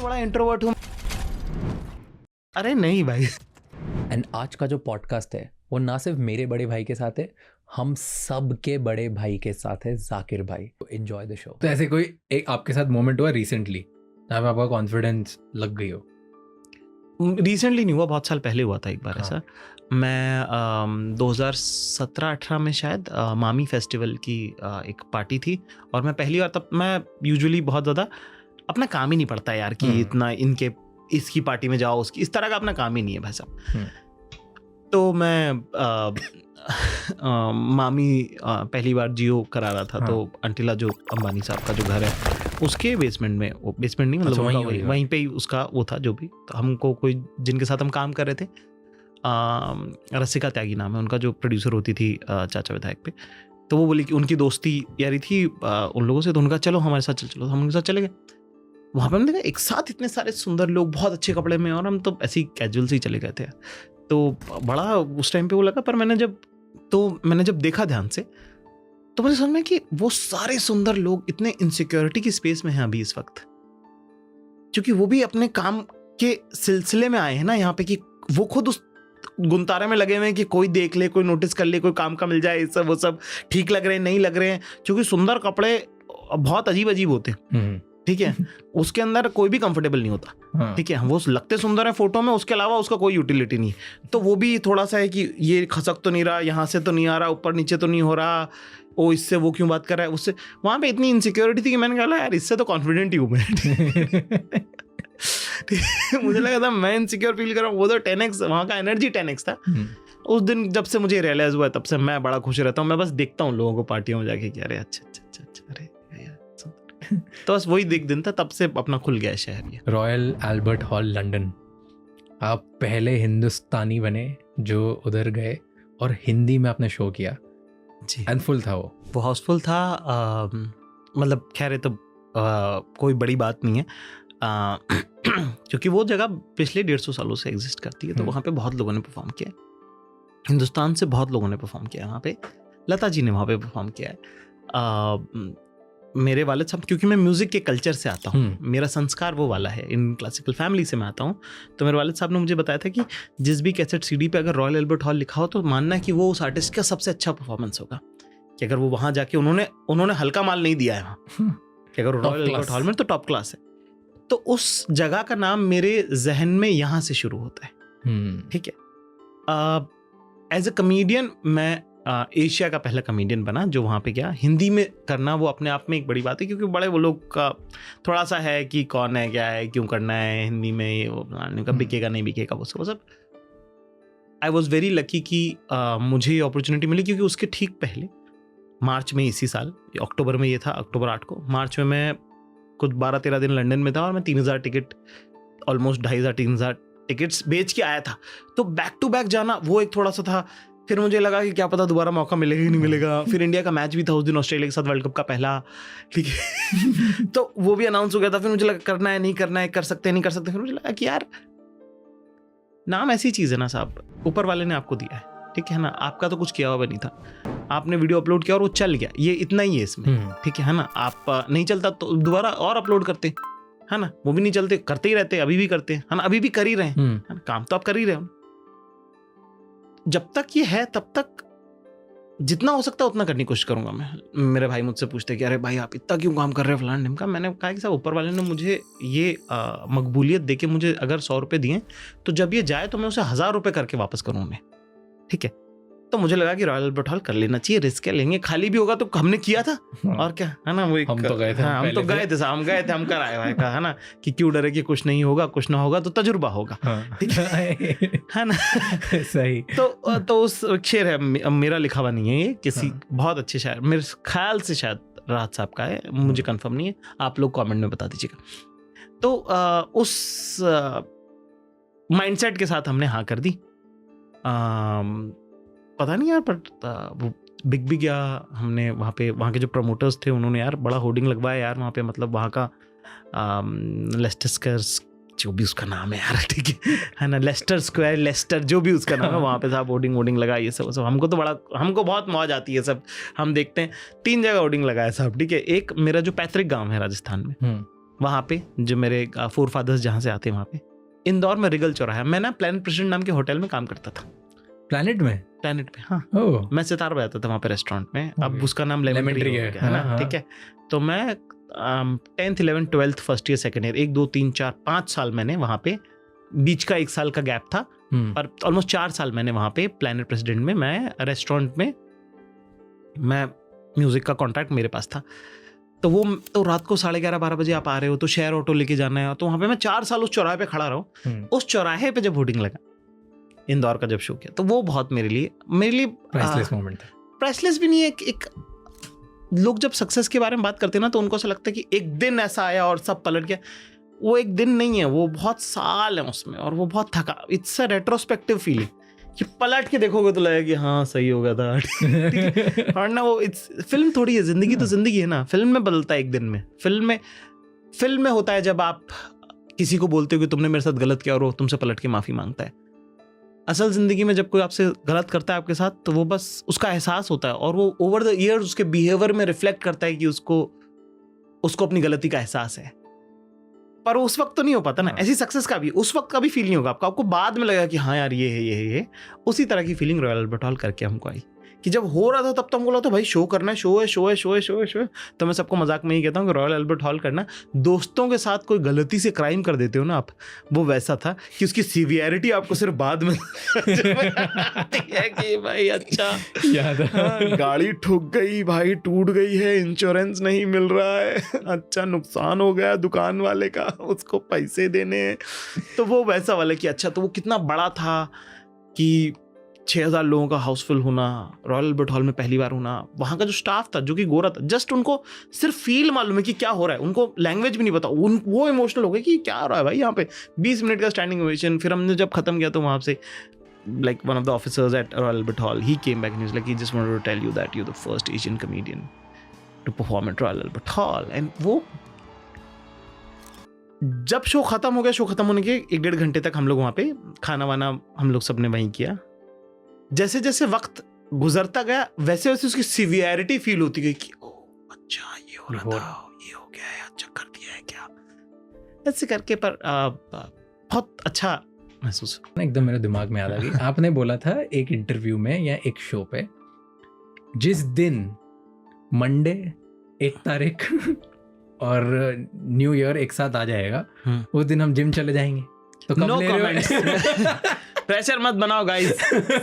बड़ा इंट्रोवर्ट हूँ। अरे नहीं भाई। एंड आज का जो पॉडकास्ट है वो ना सिर्फ मेरे बड़े भाई के साथ है, हम सब के बड़े भाई के साथ है, जाकिर भाई। Enjoy the show. तो ऐसे कोई एक आपके साथ मोमेंट हुआ रिसेंटली जहाँ पे आपका कॉन्फिडेंस लग गई हो? रिसेंटली नहीं हुआ, बहुत साल पहले हुआ था एक बार ऐसा। मैं 2017-18 में शायद मामी फेस्टिवल की एक पार्टी थी और मैं पहली बार, तब मैं यूजुअली बहुत ज़्यादा अपना काम ही नहीं पड़ता यार कि इतना इनके इसकी पार्टी में जाओ, उसकी इस तरह का अपना काम ही नहीं है भाई साहब। तो मैं मामी पहली बार जियो करा रहा था। तो अंटिला जो अंबानी साहब का जो घर है उसके बेसमेंट में, वो बेसमेंट नहीं मतलब वहीं पे ही उसका वो था जो भी। तो हमको कोई जिनके साथ हम काम कर रहे थे, रसिका त्यागी नाम है उनका, जो प्रोड्यूसर होती थी चाचा विधायक पे। तो वो बोली कि उनकी दोस्ती यारी थी उन लोगों से, तो उनका चलो हमारे साथ चलो। हम उनके साथ चले गए। वहाँ पे हमने देखा एक साथ इतने सारे सुंदर लोग बहुत अच्छे कपड़े में, और हम तो ऐसे ही कैजुअल से ही चले गए थे। तो बड़ा उस टाइम पे वो लगा, पर मैंने जब देखा ध्यान से तो मुझे समझ में कि वो सारे सुंदर लोग इतने इनसिक्योरिटी की स्पेस में हैं अभी इस वक्त, क्योंकि वो भी अपने काम के सिलसिले में आए हैं ना यहाँ पे, कि वो खुद उस गुंतारे में लगे हुए हैं कि कोई देख ले, कोई नोटिस कर ले, कोई काम का मिल जाए, सब वो सब ठीक लग रहे हैं नहीं लग रहे हैं। क्योंकि सुंदर कपड़े बहुत अजीब अजीब होते हैं, ठीक है, उसके अंदर कोई भी कंफर्टेबल नहीं होता, ठीक है। वो लगते सुंदर है फोटो में, उसके अलावा उसका कोई यूटिलिटी नहीं। तो वो भी थोड़ा सा है कि ये खसक तो नहीं रहा, यहाँ से तो नहीं आ रहा, ऊपर नीचे तो नहीं हो रहा, ओ इससे वो क्यों बात कर रहा है उससे। वहाँ पे इतनी इनसिक्योरिटी थी कि मैंने कहा यार इससे तो कॉन्फिडेंट ही हूँ मैं। मुझे लगा था मैं इनसिक्योर फील कर रहा हूँ, वो तो 10x वहाँ का एनर्जी 10x था। उस दिन जब से मुझे रियलाइज हुआ तब से मैं बड़ा खुश रहता हूँ। मैं बस देखता हूँ लोगों को पार्टियों में जाके कि अरे अच्छा, अरे तो बस वही दिन था, तब से अपना खुल गया शहर। ये रॉयल एल्बर्ट हॉल लंदन, आप पहले हिंदुस्तानी बने जो उधर गए और हिंदी में आपने शो किया जी। एंड फुल था वो हाउसफुल था। मतलब खैर तो कोई बड़ी बात नहीं है, क्योंकि वो जगह पिछले 150 सालों से एग्जिस्ट करती है। तो वहाँ पे बहुत लोगों ने परफॉर्म किया है, हिंदुस्तान से बहुत लोगों ने परफॉर्म किया है वहाँ पे। लता जी ने वहाँ पे परफॉर्म किया है। मेरे वालिद साहब, क्योंकि मैं म्यूज़िक के कल्चर से आता हूँ, मेरा संस्कार वो वाला है, इन क्लासिकल फैमिली से मैं आता हूँ। तो मेरे वालिद साहब ने मुझे बताया था कि जिस भी कैसेट सीडी पे अगर रॉयल एल्बर्ट हॉल लिखा हो तो मानना है कि वो उस आर्टिस्ट का सबसे अच्छा परफॉर्मेंस होगा, कि अगर वो वहाँ जाके उन्होंने हल्का माल नहीं दिया है वहाँ, कि अगर रॉयल एल्बर्ट हॉल में तो टॉप क्लास है। तो उस जगह का नाम मेरे जहन में यहाँ से शुरू होता है, ठीक है। एज अ कमेडियन मैं एशिया का पहला कमेडियन बना जो वहाँ पे गया। हिंदी में करना वो अपने आप में एक बड़ी बात है, क्योंकि बड़े वो लोग का थोड़ा सा है कि कौन है क्या है क्यों करना है हिंदी में, ये वो का बिकेगा नहीं बिकेगा वो सब। आई वॉज वेरी लकी कि मुझे ये अपॉर्चुनिटी मिली, क्योंकि उसके ठीक पहले मार्च में इसी साल, अक्टूबर में ये था, अक्टूबर 8 को, मार्च में मैं कुछ 12-13 दिन लंदन में था और मैं 3000 टिकट, ऑलमोस्ट 2500-3000 टिकट्स बेच के आया था। तो बैक टू बैक जाना वो एक थोड़ा सा था। फिर मुझे लगा कि क्या पता दोबारा मौका मिलेगा कि नहीं मिलेगा। फिर इंडिया का मैच भी था उस दिन, ऑस्ट्रेलिया के साथ वर्ल्ड कप का पहला, ठीक है। तो वो भी अनाउंस हो गया था। फिर मुझे लगा करना है नहीं करना है, कर सकते हैं नहीं कर सकते। फिर मुझे लगा कि यार नाम ऐसी चीज़ है ना साहब, ऊपर वाले ने आपको दिया है, ठीक है ना, आपका तो कुछ किया हुआ नहीं था, आपने वीडियो अपलोड किया और वो चल गया, ये इतना ही है इसमें, ठीक है ना। आप नहीं चलता तो दोबारा और अपलोड करते, है ना, वो भी नहीं चलते, करते ही रहते, अभी भी करते हैं, है ना, अभी भी कर ही रहे हैं, काम तो आप कर ही रहे हो। जब तक ये है तब तक जितना हो सकता है उतना करने की कोशिश करूंगा मैं। मेरे भाई मुझसे पूछते कि अरे भाई आप इतना क्यों काम कर रहे हो फलान ढिमका। मैंने कहा कि साहब ऊपर वाले ने मुझे ये मकबूलियत देके मुझे अगर 100 रुपये दिए तो जब ये जाए तो मैं उसे 1000 रुपये करके वापस करूँ उन्हें, ठीक है। तो मुझे लगा कि रॉयल एल्बर्ट हॉल कर लेना चाहिए, रिस्क लेंगे, खाली भी होगा तो हमने किया था और क्या, है ना। वो हम तो गए थे, हम कर आए हुए का, है ना, कि क्यों डरे कि कुछ नहीं होगा, कुछ ना होगा तो तजुर्बा होगा, ठीक है ना। सही। तो उस शेर है, मेरा लिखा हुआ नहीं है ये, किसी बहुत अच्छे शायर, मेरे ख्याल से शायद राहत साहब का है, मुझे कंफर्म नहीं है, आप लोग कमेंट में बता दीजिएगा। तो उस माइंडसेट के साथ हमने हाँ कर दी। पता नहीं यार, पर वो बिग या हमने वहाँ के जो प्रमोटर्स थे उन्होंने यार बड़ा होर्डिंग लगवाया यार वहाँ पे, मतलब वहाँ का लेस्टर स्क्वायर, जो भी उसका नाम है यार, ठीक है ना, लेस्टर स्क्वायर, लेस्टर जो भी उसका नाम है, वहाँ पे साहब होर्डिंग लगा, ये सब हमको बहुत मौज आती है सब। हम देखते हैं 3 जगह होर्डिंग लगा है साहब, ठीक है। एक मेरा जो पैतृक गाँव है राजस्थान में, वहाँ पे जो मेरे फोर फादर्स जहाँ से आते हैं वहाँ पे इंदौर में रिगल चौराहा, मैं ना प्लैनेट प्रेसिडेंट नाम के होटल में काम करता था। प्लैनेट में? प्लैनेट पे, हाँ। ओह, मैं सितार बजाता था वहाँ पे रेस्टोरेंट में। अब Okay. उसका नाम लेमन ट्री है ना, हाँ, ठीक है। तो मैं 10th 11th 12th first year second year 1 2 3 4 5 साल मैंने वहाँ पे, बीच का 1 साल का गैप था, पर ऑलमोस्ट 4 साल मैंने वहाँ पे प्लैनेट प्रेसिडेंट में, मैं रेस्टोरेंट में, मैं म्यूजिक का कॉन्ट्रैक्ट मेरे पास था। तो वो तो रात को 11:30-12 बजे आप आ रहे हो तो शेयर ऑटो लेके जाना है, तो वहाँ पे मैं 4 साल उस चौराहे पे खड़ा रहा। उस चौराहे पे जब होर्डिंग लगा इंदौर का जब शो किया, तो वो बहुत मेरे लिए प्राइसलेस मोमेंट था। प्राइसलेस भी नहीं है। एक लोग जब सक्सेस के बारे में बात करते हैं ना, तो उनको ऐसा लगता है कि एक दिन ऐसा आया और सब पलट गया। वो एक दिन नहीं है, वो बहुत साल है उसमें, और वो बहुत थका। इट्स अ रेट्रोस्पेक्टिव फीलिंग कि पलट के देखोगे तो लगेगा कि हाँ सही हो गया था। और ना वो फिल्म थोड़ी है, जिंदगी तो जिंदगी है ना। फिल्म में बदलता है एक दिन में। फिल्म में होता है जब आप किसी को बोलते हो कि तुमने मेरे साथ गलत किया और वो तुमसे पलट के माफी मांगता है। असल जिंदगी में जब कोई आपसे गलत करता है आपके साथ, तो वो बस उसका एहसास होता है और वो ओवर द ईयर्स उसके बिहेवियर में रिफ्लेक्ट करता है कि उसको अपनी गलती का एहसास है। पर उस वक्त तो नहीं हो पाता ना। ऐसी सक्सेस का भी उस वक्त का भी फील नहीं होगा आपको बाद में लगेगा कि हाँ यार ये है, ये है, ये। उसी तरह की फीलिंग रॉयल अल्बर्ट हॉल करके हमको आई कि जब हो रहा था तब तो हमको लगा था भाई शो करना है, शो है। तो मैं सबको मजाक में ही कहता हूँ कि रॉयल अल्बर्ट हॉल करना, दोस्तों के साथ कोई गलती से क्राइम कर देते हो ना आप, वो वैसा था कि उसकी सीवियरिटी आपको सिर्फ बाद में है कि भाई अच्छा याद है। हाँ, गाड़ी ठुक गई भाई, टूट गई है, इंश्योरेंस नहीं मिल रहा है, अच्छा नुकसान हो गया दुकान वाले का, उसको पैसे देने हैं। तो वो वैसा वाला कि अच्छा, तो वो कितना बड़ा था कि 6000 लोगों का हाउसफुल होना, रॉयल अल्बर्ट हॉल में पहली बार होना, वहाँ का जो स्टाफ था जो कि गोरा था, जस्ट उनको सिर्फ फील मालूम है कि क्या हो रहा है, उनको लैंग्वेज भी नहीं पता, वो इमोशनल हो गए कि क्या हो रहा है भाई यहाँ पे। 20 मिनट का स्टैंडिंग ओवेशन। फिर हमने जब खत्म किया तो वहाँ से like one of the officers at Royal Albert Hall, he came back and he was like, he just wanted to tell you that you're the first Asian comedian to perform at Royal Albert Hall. And वो जब show खत्म हो गया, show खत्म होने के 1-1.5 घंटे तक हम लोग वहाँ पे खाना वाना हम लोग सबने वहीं किया। जैसे जैसे वक्त गुजरता गया वैसे वैसे उसकी सिवियरिटी फील होती गई कि ओ अच्छा ये हो रहा था, ये हो गया है, अच्छा कर दिया है क्या, ऐसे करके। पर बहुत अच्छा महसूस एकदम मेरे दिमाग में याद आ गई। आपने बोला था एक इंटरव्यू में या एक शो पे, जिस दिन मंडे 1 तारीख और न्यू ईयर एक साथ आ जाएगा, उस दिन हम जिम चले जाएंगे। तो कब ले रहे हो? प्रेशर मत बनाओ गाइस,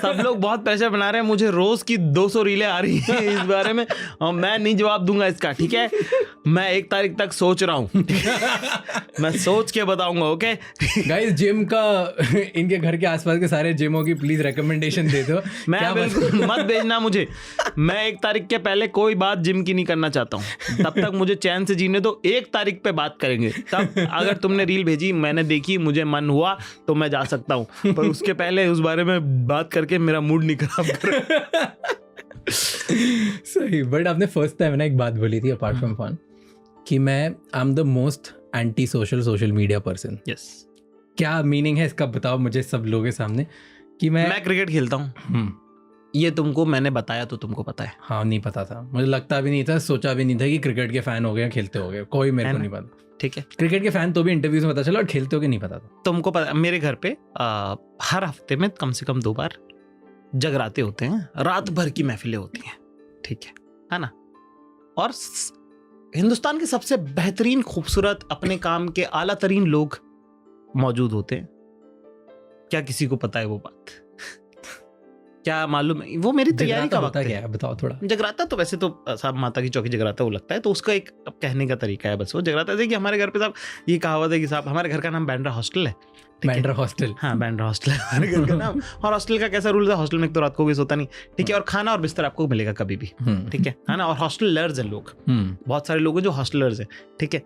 सब लोग बहुत प्रेशर बना रहे हैं। मुझे रोज की 200 रीलें आ रही हैं इस बारे में और मैं नहीं जवाब दूंगा इसका, ठीक है। मैं 1 तारीख तक सोच रहा हूँ, मैं सोच के बताऊंगा। ओके गाइस, जिम का इनके घर के आसपास के सारे जिमों की प्लीज रिकमेंडेशन दे दो। मैं बिल्कुल मत भेजना मुझे। मैं 1 तारीख के पहले कोई बात जिम की नहीं करना चाहता हूँ। तब तक मुझे चैन से जीने दो। 1 तारीख पे बात करेंगे। तब अगर तुमने रील भेजी, मैंने देखी, मुझे मन हुआ तो मैं जा सकता हूँ, पर उसके पहले उस बारे में बात करके मेरा मूड नहीं खराब कर। सही। बट आपने फर्स्ट टाइम ना एक बात बोली थी अपार्ट फ्रॉम फन कि मैं I am the most anti social media person. Yes. क्या मीनिंग है इसका बताओ मुझे सब लोगों के सामने। कि मैं क्रिकेट खेलता हूँ, ये तुमको मैंने बताया तो तुमको पता है? हाँ, नहीं पता था मुझे, लगता भी नहीं था, सोचा भी नहीं था कि क्रिकेट के फैन हो गए, खेलते हो गए, कोई मेरे को नहीं पता। ठीक है, क्रिकेट के फैन तो भी इंटरव्यूज में पता चला, और खेलते हो के नहीं पता था। तुमको पता, मेरे घर पे हर हफ्ते में कम से कम 2 बार जगराते होते हैं, रात भर की महफिलें होती हैं, ठीक है ना। और हिंदुस्तान के सबसे बेहतरीन, खूबसूरत, अपने काम के आला तरीन लोग मौजूद होते हैं। क्या किसी को पता है वो बात? क्या मालूम है? वो मेरी तैयारी का वक्त क्या है, बताओ थोड़ा। जगराता तो वैसे तो साहब माता की चौकी जगराता वो लगता है, तो उसका एक कहने का तरीका है बस। वो जगराता है कि हमारे घर पे साहब ये कहावत है कि साहब हमारे घर का नाम बैंड्रा हॉस्टल है। बैंड्रा हॉस्टल? हाँ, बैंड्रा हॉस्टल है हमारे घर का नाम। और हॉस्टल का कैसा रूल है, हॉस्टल में तो रात को भी सोता नहीं, ठीक है, और खाना और बिस्तर आपको मिलेगा कभी भी, ठीक है ना। और हॉस्टलर्स हैं लोग, बहुत सारे लोग हैं जो हॉस्टलर्स हैं, ठीक है।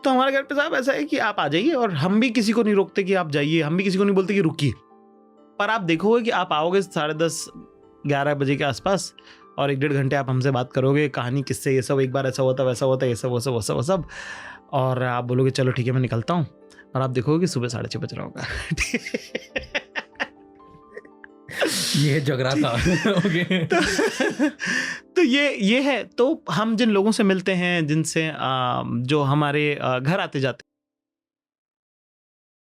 तो हमारे घर पे साहब ऐसा है कि आप आ जाइए, और हम भी किसी को नहीं रोकते कि आप जाइए, हम भी किसी को नहीं बोलते कि रुकिए। पर आप देखोगे कि आप आओगे 10:30-11 बजे के आसपास, और 1-1.5 घंटे आप हमसे बात करोगे, कहानी किससे, ये सब, एक बार ऐसा होता वैसा होता, ये सब वो सब वो सब वो सब, और आप बोलोगे चलो ठीक है मैं निकलता हूँ, और आप देखोगे कि सुबह 6:30 बज रहा होगा। ये जगराता। ओके। तो ये है। तो हम जिन लोगों से मिलते हैं, जिनसे जो हमारे घर आते जाते